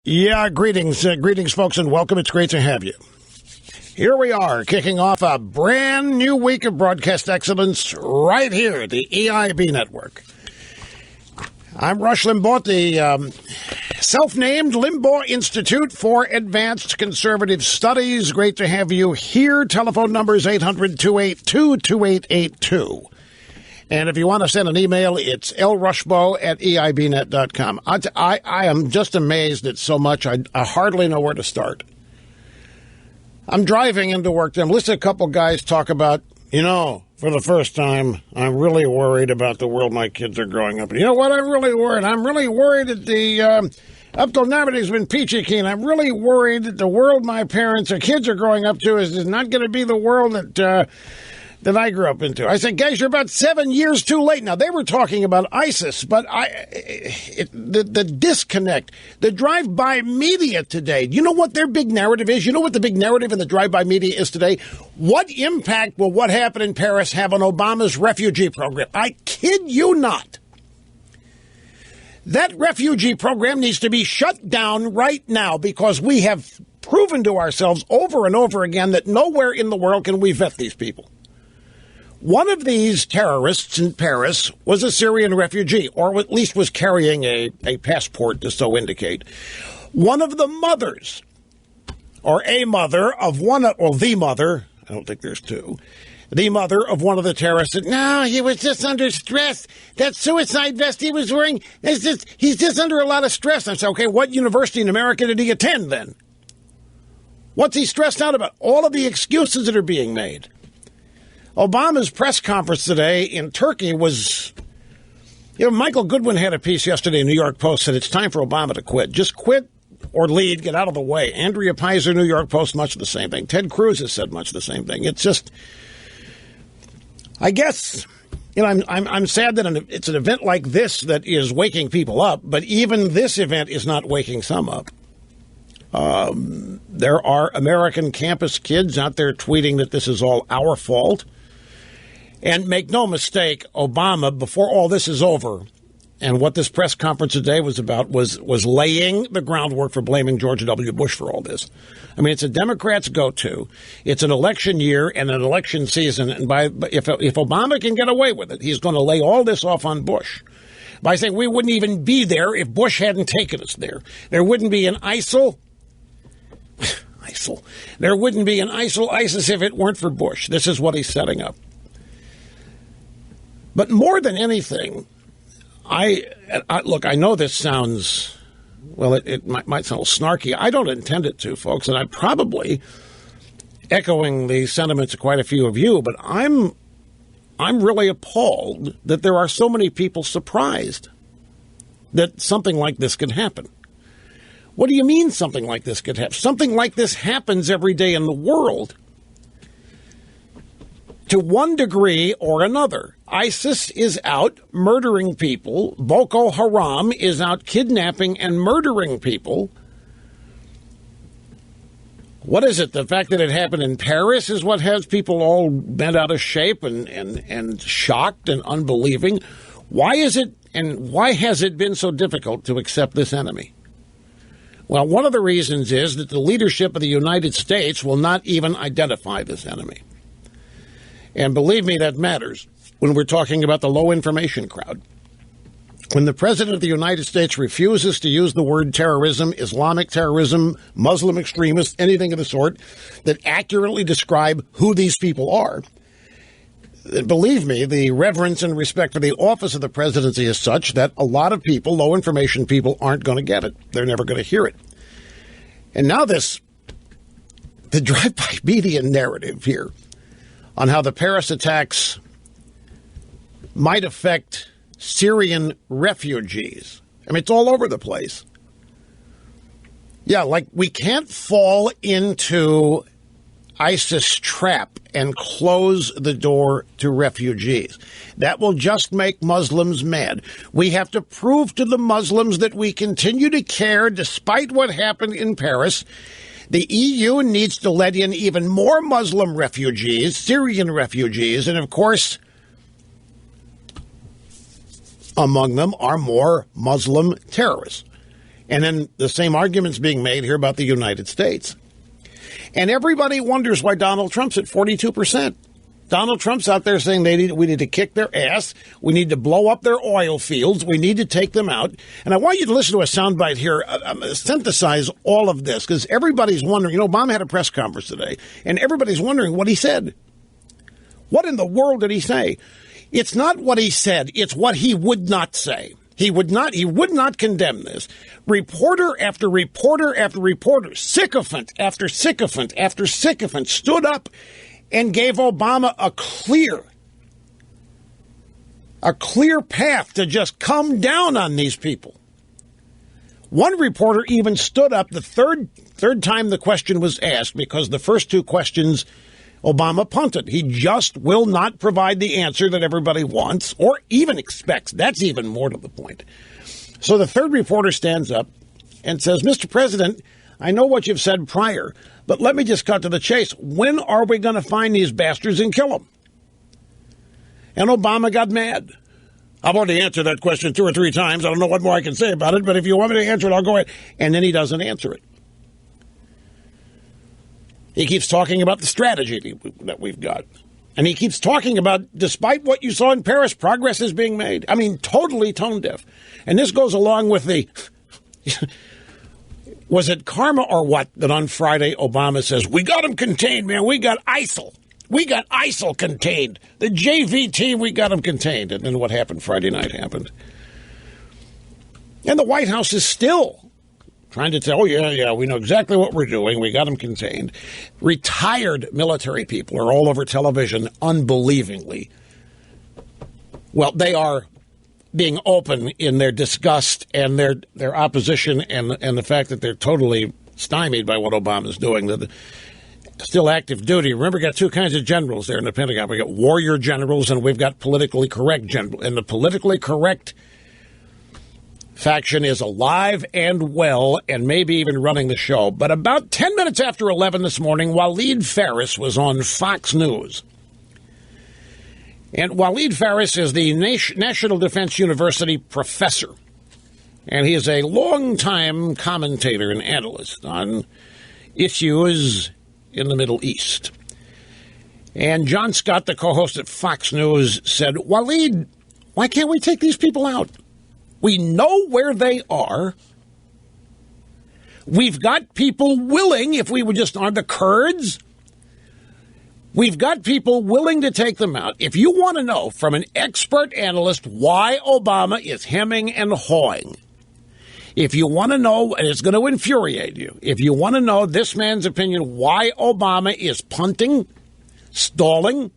Yeah, greetings, folks, and welcome. It's great to have you. Here we are, kicking off a brand new week of broadcast excellence right here at the EIB Network. I'm Rush Limbaugh, the self-named Limbaugh Institute for Advanced Conservative Studies. Great to have you here. Telephone number is 800-282-2882. And if you want to send an email, it's lrushbo@eibnet.com. I am just amazed at so much. I hardly know where to start. I'm driving into work. I'm listening to a couple guys talk about, for the first time, I'm really worried about the world my kids are growing up in. You know what? I'm really worried. I'm really worried that up till now everything's been peachy keen. I'm really worried that the world my parents or kids are growing up to is not going to be the world that I grew up into. I said, guys, you're about 7 years too late. Now, they were talking about ISIS, but the disconnect, the drive-by media today, you know what their big narrative is? You know what the big narrative in the drive-by media is today? What impact will what happened in Paris have on Obama's refugee program? I kid you not. That refugee program needs to be shut down right now because we have proven to ourselves over and over again that nowhere in the world can we vet these people. One of these terrorists in Paris was a Syrian refugee, or at least was carrying a passport to so indicate. One of the mothers, or a mother of the mother, I don't think there's two, the mother of one of the terrorists said, no, he was just under stress. That suicide vest he was wearing, he's just under a lot of stress. I said, okay, what university in America did he attend then? What's he stressed out about? All of the excuses that are being made. Obama's press conference today in Turkey was, Michael Goodwin had a piece yesterday in the New York Post, said it's time for Obama to quit. Just quit or lead, get out of the way. Andrea Pizer, New York Post, much the same thing. Ted Cruz has said much the same thing. It's just, I guess, I'm sad that it's an event like this that is waking people up, but even this event is not waking some up. There are American campus kids out there tweeting that this is all our fault. And make no mistake, Obama, before all this is over, and what this press conference today was about was laying the groundwork for blaming George W. Bush for all this. I mean, it's a Democrats' go-to. It's an election year and an election season, and if Obama can get away with it, he's going to lay all this off on Bush by saying we wouldn't even be there if Bush hadn't taken us there. There wouldn't be an ISIL. There wouldn't be an ISIS if it weren't for Bush. This is what he's setting up. But more than anything, I know this sounds, well, it might sound snarky. I don't intend it to, folks, and I'm probably echoing the sentiments of quite a few of you, but I'm really appalled that there are so many people surprised that something like this could happen. What do you mean something like this could happen? Something like this happens every day in the world. To one degree or another, ISIS is out murdering people. Boko Haram is out kidnapping and murdering people. What is it? The fact that it happened in Paris is what has people all bent out of shape and shocked and unbelieving. Why is it, and why has it been so difficult to accept this enemy? Well, one of the reasons is that the leadership of the United States will not even identify this enemy. And believe me, that matters when we're talking about the low information crowd. When the President of the United States refuses to use the word terrorism, Islamic terrorism, Muslim extremists, anything of the sort that accurately describe who these people are, believe me, the reverence and respect for the office of the presidency is such that a lot of people, low information people, aren't going to get it. They're never going to hear it. And now the drive-by media narrative here on how the Paris attacks might affect Syrian refugees. I mean, it's all over the place. Yeah, like we can't fall into ISIS trap and close the door to refugees. That will just make Muslims mad. We have to prove to the Muslims that we continue to care despite what happened in Paris. The EU needs to let in even more Muslim refugees, Syrian refugees, and of course, among them are more Muslim terrorists. And then the same argument's being made here about the United States. And everybody wonders why Donald Trump's at 42%. Donald Trump's out there saying we need to kick their ass. We need to blow up their oil fields. We need to take them out. And I want you to listen to a soundbite here, synthesize all of this, because everybody's wondering. You know, Obama had a press conference today, and everybody's wondering what he said. What in the world did he say? It's not what he said. It's what he would not say. He would not condemn this. Reporter after reporter after reporter, sycophant after sycophant after sycophant stood up and gave Obama a clear path to just come down on these people. One reporter even stood up the third time the question was asked, because the first two questions Obama punted. He just will not provide the answer that everybody wants or even expects. That's even more to the point. So the third reporter stands up and says, Mr. President, I know what you've said prior, but let me just cut to the chase. When are we going to find these bastards and kill them? And Obama got mad. I've already answered that question 2 or 3 times. I don't know what more I can say about it, but if you want me to answer it, I'll go ahead. And then he doesn't answer it. He keeps talking about the strategy that we've got. And he keeps talking about, despite what you saw in Paris, progress is being made. I mean, totally tone deaf. And this goes along with the... Was it karma or what that on Friday Obama says, we got them contained, man. We got ISIL. We got ISIL contained. The JV team, we got them contained. And then what happened Friday night happened. And the White House is still trying to tell, we know exactly what we're doing. We got them contained. Retired military people are all over television unbelievingly. Well, they are being open in their disgust and their opposition and the fact that they're totally stymied by what Obama's doing. The still active duty. Remember, we got 2 kinds of generals there in the Pentagon. We got warrior generals and we've got politically correct generals. And the politically correct faction is alive and well and maybe even running the show. But about 10 minutes after 11 this morning, Waleed Phares was on Fox News. And Waleed Phares is the National Defense University professor. And he is a longtime commentator and analyst on issues in the Middle East. And John Scott, the co-host at Fox News, said, Waleed, why can't we take these people out? We know where they are. We've got people willing, if we would just are the Kurds, we've got people willing to take them out. If you want to know from an expert analyst why Obama is hemming and hawing, if you want to know, and it's going to infuriate you, if you want to know this man's opinion why Obama is punting, stalling,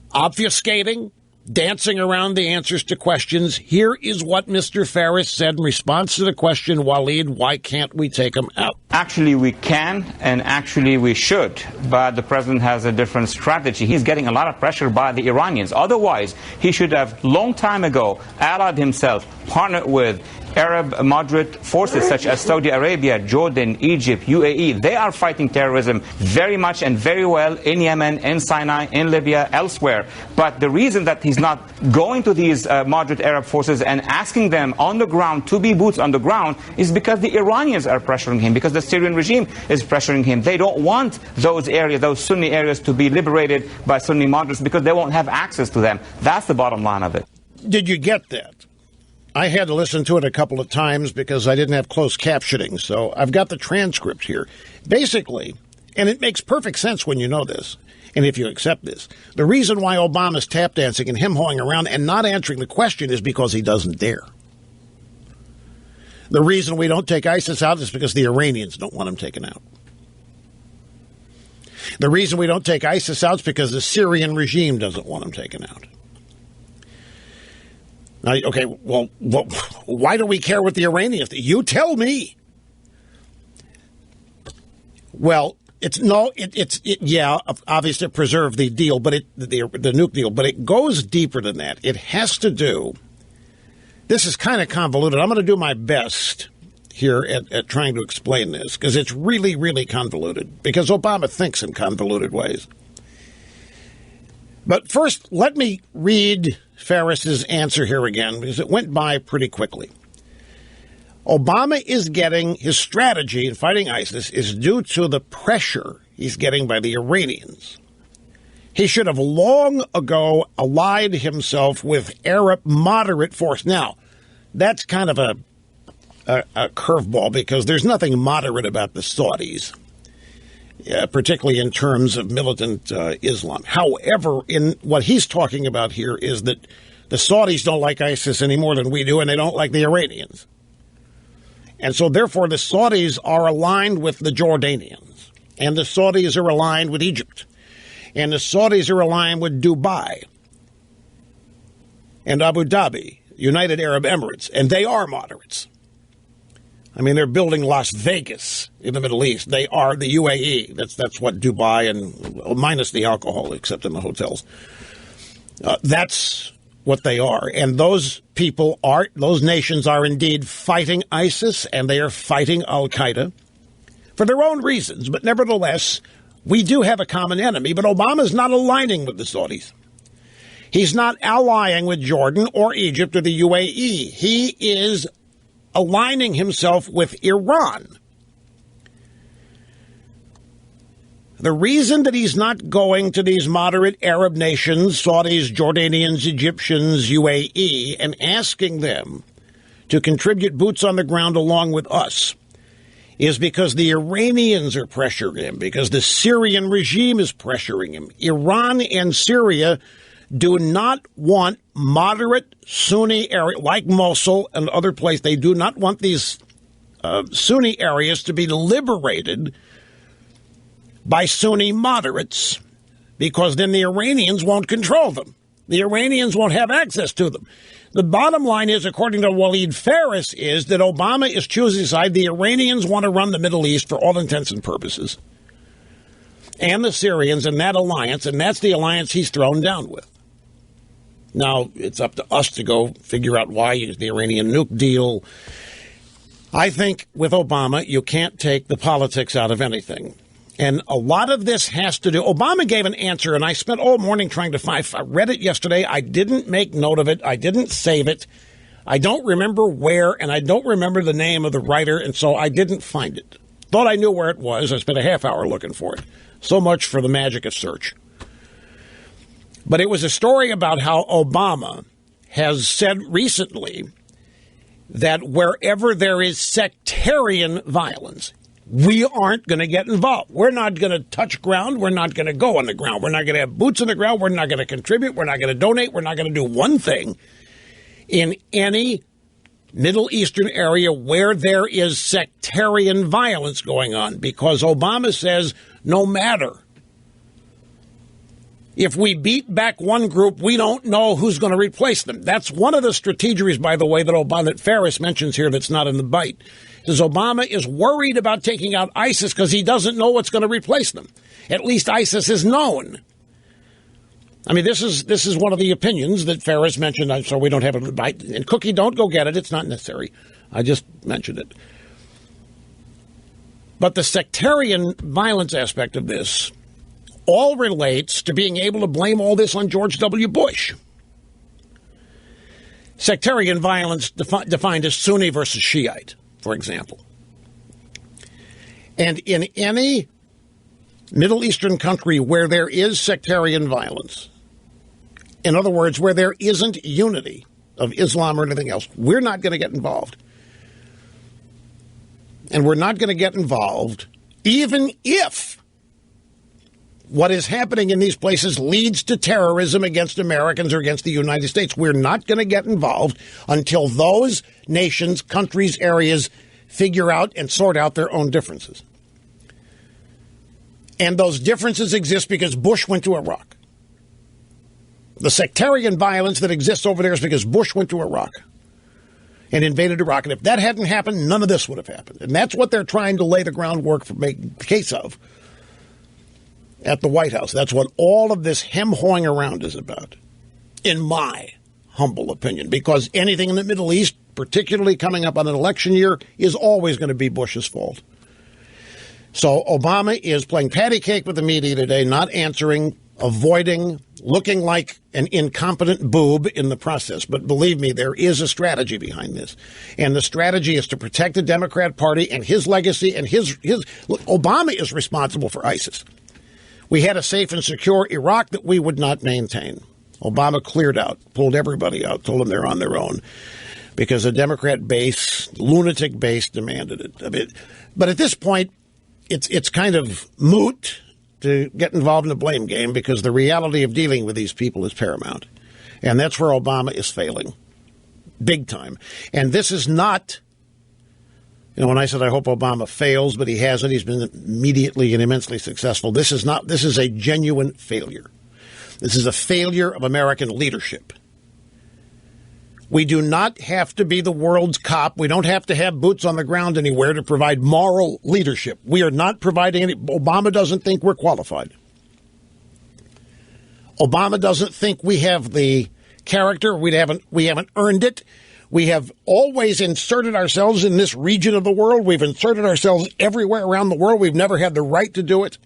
obfuscating, dancing around the answers to questions, here is what Mr. Phares said in response to the question, Waleed, why can't we take them out? Actually, we can, and actually we should, but the president has a different strategy. He's getting a lot of pressure by the Iranians. Otherwise, he should have, long time ago, allied himself, partnered with Arab moderate forces such as Saudi Arabia, Jordan, Egypt, UAE. They are fighting terrorism very much and very well in Yemen, in Sinai, in Libya, elsewhere. But the reason that he's not going to these moderate Arab forces and asking them on the ground to be boots on the ground is because the Iranians are pressuring him, because the Syrian regime is pressuring him. They don't want those areas, those Sunni areas, to be liberated by Sunni moderates because they won't have access to them. That's the bottom line of it. Did you get that? I had to listen to it a couple of times because I didn't have closed captioning, so I've got the transcript here. Basically, and it makes perfect sense when you know this, and if you accept this, the reason why Obama's tap dancing and him-hawing around and not answering the question is because he doesn't dare. The reason we don't take ISIS out is because the Iranians don't want him taken out. The reason we don't take ISIS out is because the Syrian regime doesn't want him taken out. Now, okay, well, why do we care what the Iranians do? You tell me. Well, it's obviously to preserve the deal, but the nuke deal, but it goes deeper than that. It has to do. This is kind of convoluted. I'm going to do my best here at trying to explain this because it's really, really convoluted because Obama thinks in convoluted ways. But first, let me read Phares' answer here again because it went by pretty quickly. Obama is getting his strategy in fighting ISIS is due to the pressure he's getting by the Iranians. He should have long ago allied himself with Arab moderate force. Now, that's kind of a curveball because there's nothing moderate about the Saudis, particularly in terms of militant Islam. However, in what he's talking about here is that the Saudis don't like ISIS any more than we do, and they don't like the Iranians. And so, therefore, the Saudis are aligned with the Jordanians, and the Saudis are aligned with Egypt, and the Saudis are aligned with Dubai and Abu Dhabi, United Arab Emirates, and they are moderates. I mean, they're building Las Vegas in the Middle East. They are the UAE. That's what Dubai, and minus the alcohol, except in the hotels. That's what they are. And those nations are indeed fighting ISIS, and they are fighting Al-Qaeda for their own reasons. But nevertheless, we do have a common enemy, but Obama's not aligning with the Saudis. He's not allying with Jordan or Egypt or the UAE. He is aligning himself with Iran. The reason that he's not going to these moderate Arab nations, Saudis, Jordanians, Egyptians, UAE, and asking them to contribute boots on the ground along with us is because the Iranians are pressuring him, because the Syrian regime is pressuring him. Iran and Syria do not want moderate Sunni area like Mosul and other places. They do not want these Sunni areas to be liberated by Sunni moderates, because then the Iranians won't control them. The Iranians won't have access to them. The bottom line is, according to Walid Faris, is that Obama is choosing side. The Iranians want to run the Middle East for all intents and purposes, and the Syrians in that alliance, and that's the alliance he's thrown down with. Now, it's up to us to go figure out why the Iranian nuke deal. I think with Obama, you can't take the politics out of anything. And a lot of this has to do, Obama gave an answer, and I spent all morning trying to find, I read it yesterday, I didn't make note of it, I didn't save it, I don't remember where, and I don't remember the name of the writer, and so I didn't find it. Thought I knew where it was, I spent a half hour looking for it. So much for the magic of search. But it was a story about how Obama has said recently that wherever there is sectarian violence, we aren't going to get involved. We're not going to touch ground. We're not going to go on the ground. We're not going to have boots on the ground. We're not going to contribute. We're not going to donate. We're not going to do one thing in any Middle Eastern area where there is sectarian violence going on, because Obama says no matter if we beat back one group, we don't know who's going to replace them. That's one of the strategies, by the way, that Faris mentions here that's not in the bite. Because Obama is worried about taking out ISIS because he doesn't know what's going to replace them. At least ISIS is known. I mean, this is one of the opinions that Faris mentioned, so we don't have a debate. And Cookie, don't go get it. It's not necessary. I just mentioned it. But the sectarian violence aspect of this all relates to being able to blame all this on George W. Bush. Sectarian violence defined as Sunni versus Shiite, for example. And in any Middle Eastern country where there is sectarian violence, in other words, where there isn't unity of Islam or anything else, we're not going to get involved. And we're not going to get involved even if what is happening in these places leads to terrorism against Americans or against the United States. We're not going to get involved until those nations, countries, areas figure out and sort out their own differences. And those differences exist because Bush went to Iraq. The sectarian violence that exists over there is because Bush went to Iraq and invaded Iraq. And if that hadn't happened, none of this would have happened. And that's what they're trying to lay the groundwork for making the case of at the White House. That's what all of this hem-hawing around is about, in my humble opinion, because anything in the Middle East, particularly coming up on an election year, is always going to be Bush's fault. So Obama is playing patty cake with the media today, not answering, avoiding, looking like an incompetent boob in the process. But believe me, there is a strategy behind this. And the strategy is to protect the Democrat Party and his legacy and his look, Obama is responsible for ISIS. We had a safe and secure Iraq that we would not maintain. Obama cleared out, pulled everybody out, told them they're on their own because the Democrat base, lunatic base, demanded it. But at this point, it's kind of moot to get involved in the blame game because the reality of dealing with these people is paramount. And that's where Obama is failing. Big time. And this is not, when I said I hope Obama fails, but he hasn't, he's been immediately and immensely successful. This is a genuine failure. This is a failure of American leadership. We do not have to be the world's cop. We don't have to have boots on the ground anywhere to provide moral leadership. We are not providing any. Obama doesn't think we're qualified. Obama doesn't think we have the character. We haven't earned it. We have always inserted ourselves in this region of the world. We've inserted ourselves everywhere around the world. We've never had the right to do it.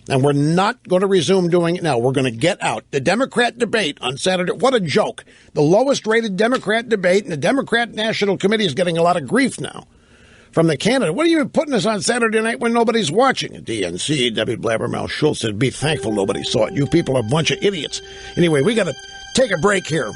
And we're not going to resume doing it now. We're going to get out. The Democrat debate on Saturday, what a joke. The lowest rated Democrat debate, and the Democrat National Committee is getting a lot of grief now from the candidate. What are you putting us on Saturday night when nobody's watching? DNC, Debbie Blabbermouth Schultz said, be thankful nobody saw it. You people are a bunch of idiots. Anyway, we got to take a break here.